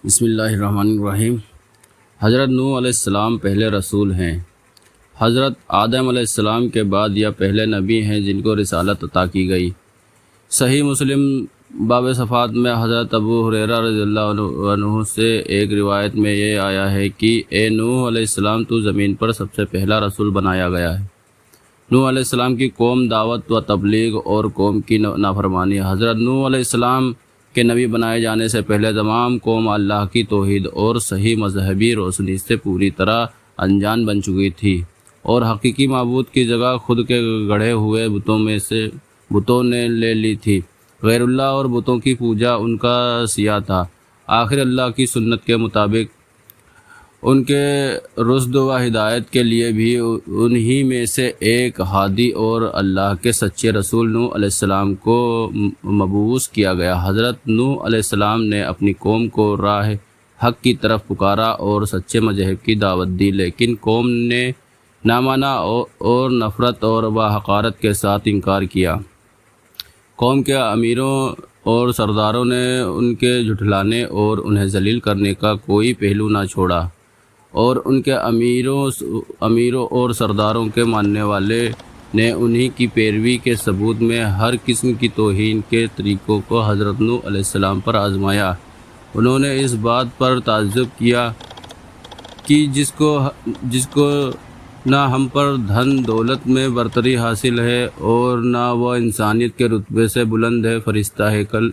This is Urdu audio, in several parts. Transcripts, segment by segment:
بسم اللہ الرحمن الرحیم۔ حضرت نوح علیہ السلام پہلے رسول ہیں۔ حضرت آدم علیہ السلام کے بعد یہ پہلے نبی ہیں جن کو رسالت عطا کی گئی۔ صحیح مسلم باب صفات میں حضرت ابو ہریرہ رضی اللہ عنہ سے ایک روایت میں یہ آیا ہے کہ اے نوح علیہ السلام، تو زمین پر سب سے پہلا رسول بنایا گیا ہے۔ نوح علیہ السلام کی قوم دعوت و تبلیغ اور قوم کی نافرمانی۔ حضرت نوح علیہ السلام کے نبی بنائے جانے سے پہلے تمام قوم اللہ کی توحید اور صحیح مذہبی روشنی سے پوری طرح انجان بن چکی تھی، اور حقیقی معبود کی جگہ خود کے گڑھے ہوئے بتوں نے لے لی تھی۔ غیر اللہ اور بتوں کی پوجا ان کا سیاہ تھا۔ آخر اللہ کی سنت کے مطابق ان کے رشد و ہدایت کے لیے بھی انہی میں سے ایک ہادی اور اللہ کے سچے رسول نوح علیہ السلام کو مبعوث کیا گیا۔ حضرت نوح علیہ السلام نے اپنی قوم کو راہ حق کی طرف پکارا اور سچے مذہب کی دعوت دی، لیکن قوم نے نہ مانا اور نفرت اور حقارت کے ساتھ انکار کیا۔ قوم کے امیروں اور سرداروں نے ان کے جھٹلانے اور انہیں ذلیل کرنے کا کوئی پہلو نہ چھوڑا، اور ان کے امیروں اور سرداروں کے ماننے والے نے انہی کی پیروی کے ثبوت میں ہر قسم کی توہین کے طریقوں کو حضرت نوح علیہ السلام پر آزمایا۔ انہوں نے اس بات پر تعجب کیا کہ جس کو نہ ہم پر دھن دولت میں برتری حاصل ہے اور نہ وہ انسانیت کے رتبے سے بلند ہے، فرشتہ ہیکل،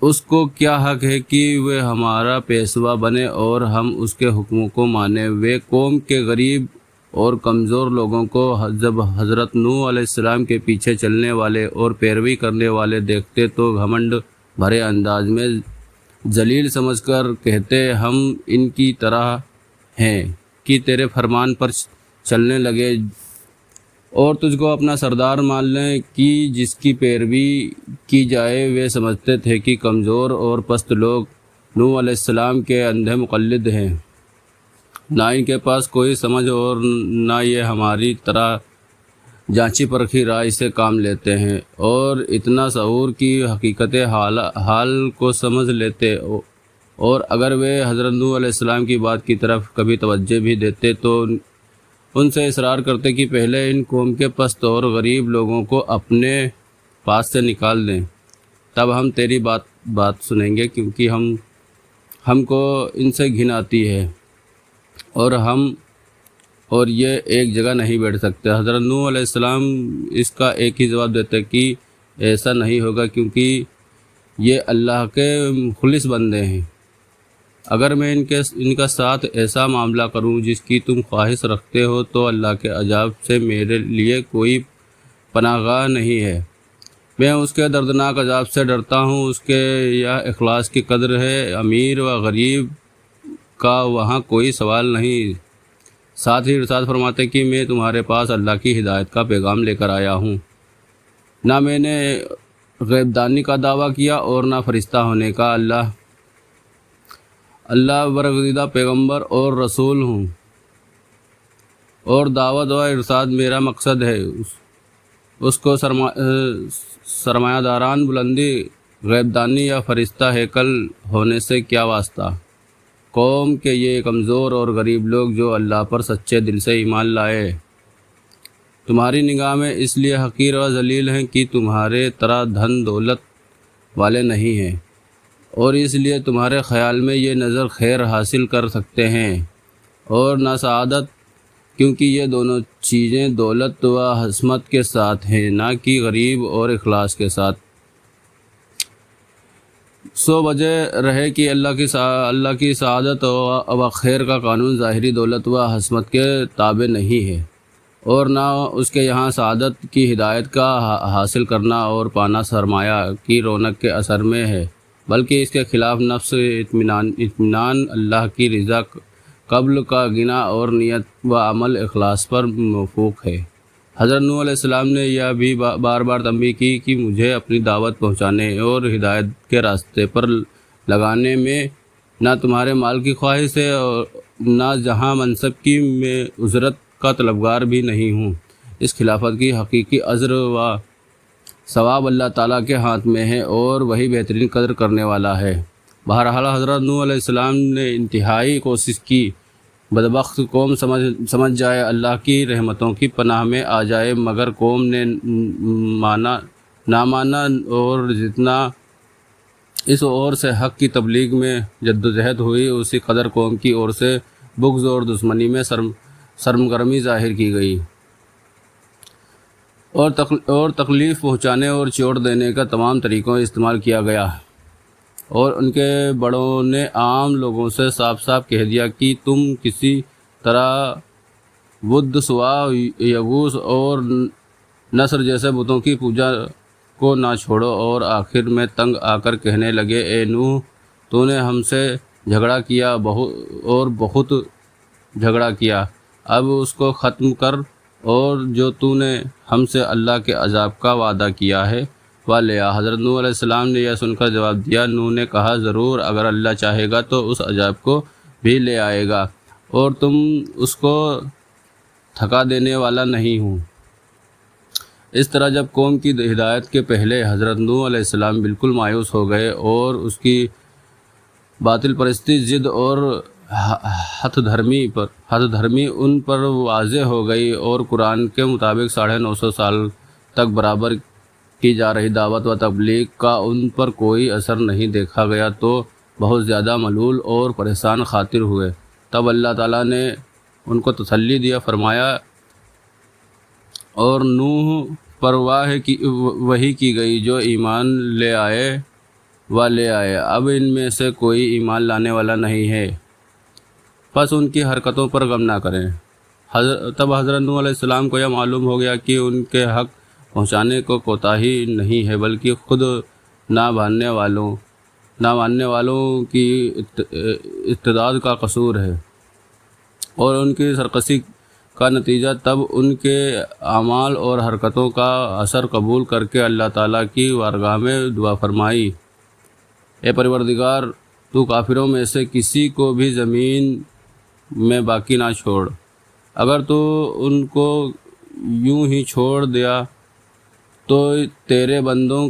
اس کو کیا حق ہے کہ وہ ہمارا پیشوا بنے اور ہم اس کے حکموں کو مانیں؟ وہ قوم کے غریب اور کمزور لوگوں کو جب حضرت نوح علیہ السلام کے پیچھے چلنے والے اور پیروی کرنے والے دیکھتے تو گھمنڈ بھرے انداز میں ذلیل سمجھ کر کہتے، ہم ان کی طرح ہیں کہ تیرے فرمان پر چلنے لگے اور تجھ کو اپنا سردار مان لیں کہ جس کی پیروی کی جائے۔ وہ سمجھتے تھے کہ کمزور اور پست لوگ نوح علیہ السلام کے اندھے مقلد ہیں، نہ ان کے پاس کوئی سمجھ اور نہ یہ ہماری طرح جانچی پرکھی رائے سے کام لیتے ہیں اور اتنا شعور کی حقیقت حال کو سمجھ لیتے، اور اگر وہ حضرت نوح علیہ السلام کی بات کی طرف کبھی توجہ بھی دیتے تو ان سے اصرار کرتے کہ پہلے ان قوم کے پست اور غریب لوگوں کو اپنے پاس سے نکال دیں، تب ہم تیری بات سنیں گے، کیونکہ ہم کو ان سے گھن آتی ہے اور یہ ایک جگہ نہیں بیٹھ سکتے۔ حضرت نوح علیہ السلام اس کا ایک ہی جواب دیتے کہ ایسا نہیں ہوگا، کیونکہ یہ اللہ کے مخلص بندے ہیں۔ اگر میں ان کا ساتھ ایسا معاملہ کروں جس کی تم خواہش رکھتے ہو تو اللہ کے عذاب سے میرے لیے کوئی پناہ گاہ نہیں ہے۔ میں اس کے دردناک عذاب سے ڈرتا ہوں۔ اس کے یہ اخلاص کی قدر ہے، امیر و غریب کا وہاں کوئی سوال نہیں۔ ساتھ ہی ارشاد فرماتے کہ میں تمہارے پاس اللہ کی ہدایت کا پیغام لے کر آیا ہوں، نہ میں نے غیب دانی کا دعویٰ کیا اور نہ فرشتہ ہونے کا۔ اللہ برگزیدہ پیغمبر اور رسول ہوں، اور دعوت و ارشاد میرا مقصد ہے۔ اس کو سرمایہ داران بلندی، غیب دانی یا فرشتہ ہیکل ہونے سے کیا واسطہ؟ قوم کے یہ کمزور اور غریب لوگ جو اللہ پر سچے دل سے ایمان لائے تمہاری نگاہ میں اس لیے حقیر و ذلیل ہیں کہ تمہارے طرح دھن دولت والے نہیں ہیں، اور اس لیے تمہارے خیال میں یہ نظر خیر حاصل کر سکتے ہیں اور نہ سعادت، کیونکہ یہ دونوں چیزیں دولت و عصمت کے ساتھ ہیں، نہ کہ غریب اور اخلاص کے ساتھ۔ سو وجہ رہے کہ اللہ کی سعادت و خیر کا قانون ظاہری دولت و عصمت کے تابع نہیں ہے، اور نہ اس کے یہاں سعادت کی ہدایت کا حاصل کرنا اور پانا سرمایہ کی رونق کے اثر میں ہے، بلکہ اس کے خلاف نفس اطمینان، اللہ کی رضا قبل کا گنا اور نیت و عمل اخلاص پر موقوف ہے۔ حضرت نوح علیہ السلام نے یہ بھی بار بار تنبیہ کی کہ مجھے اپنی دعوت پہنچانے اور ہدایت کے راستے پر لگانے میں نہ تمہارے مال کی خواہش ہے اور نہ جہاں منصب کی میں اجرت کا طلبگار بھی نہیں ہوں۔ اس خلافت کی حقیقی اجر و ثواب اللہ تعالیٰ کے ہاتھ میں ہے اور وہی بہترین قدر کرنے والا ہے۔ بہرحال حضرت نوح علیہ السلام نے انتہائی کوشش کی، بدبخت قوم سمجھ جائے، اللہ کی رحمتوں کی پناہ میں آ جائے، مگر قوم نے نہ مانا، اور جتنا اس اور سے حق کی تبلیغ میں جدوجہد ہوئی، اسی قدر قوم کی اور سے بغض اور دشمنی میں سرگرمی ظاہر کی گئی، اور تکلیف پہنچانے اور چوٹ دینے کا تمام طریقوں استعمال کیا گیا، اور ان کے بڑوں نے عام لوگوں سے صاف صاف کہہ دیا کہ تم کسی طرح ود، سوا، یغوث اور نصر جیسے بتوں کی پوجا کو نہ چھوڑو، اور آخر میں تنگ آ کر کہنے لگے، اے نوح، تو نے ہم سے جھگڑا کیا، بہت جھگڑا کیا، اب اس کو ختم کر، اور جو تو نے ہم سے اللہ کے عذاب کا وعدہ کیا ہے وہ لے آ۔ حضرت نوح علیہ السلام نے یہ سن کر جواب دیا، نوح نے کہا، ضرور، اگر اللہ چاہے گا تو اس عذاب کو بھی لے آئے گا، اور تم اس کو تھکا دینے والا نہیں ہوں۔ اس طرح جب قوم کی ہدایت کے پہلے حضرت نوح علیہ السلام بالکل مایوس ہو گئے، اور اس کی باطل پرستی، ضد اور ہتھ دھرمی ان پر واضح ہو گئی، اور قرآن کے مطابق 950 سال تک برابر کی جا رہی دعوت و تبلیغ کا ان پر کوئی اثر نہیں دیکھا گیا، تو بہت زیادہ ملول اور پریشان خاطر ہوئے۔ تب اللہ تعالیٰ نے ان کو تسلی دیا، فرمایا، اور نوح پر وحی کی گئی، جو ایمان لے آئے اب ان میں سے کوئی ایمان لانے والا نہیں ہے، پس ان کی حرکتوں پر غم نہ کریں۔ تب حضرت نوح علیہ السلام کو یہ معلوم ہو گیا کہ ان کے حق پہنچانے کو کوتاہی نہیں ہے، بلکہ خود نہ ماننے والوں کی استعداد کا قصور ہے، اور ان کی سرکشی کا نتیجہ۔ تب ان کے اعمال اور حرکتوں کا اثر قبول کر کے اللہ تعالیٰ کی بارگاہ میں دعا فرمائی، اے پروردگار، تو کافروں میں سے کسی کو بھی زمین میں باقی نہ چھوڑ، اگر تو ان کو یوں ہی چھوڑ دیا تو تیرے بندوں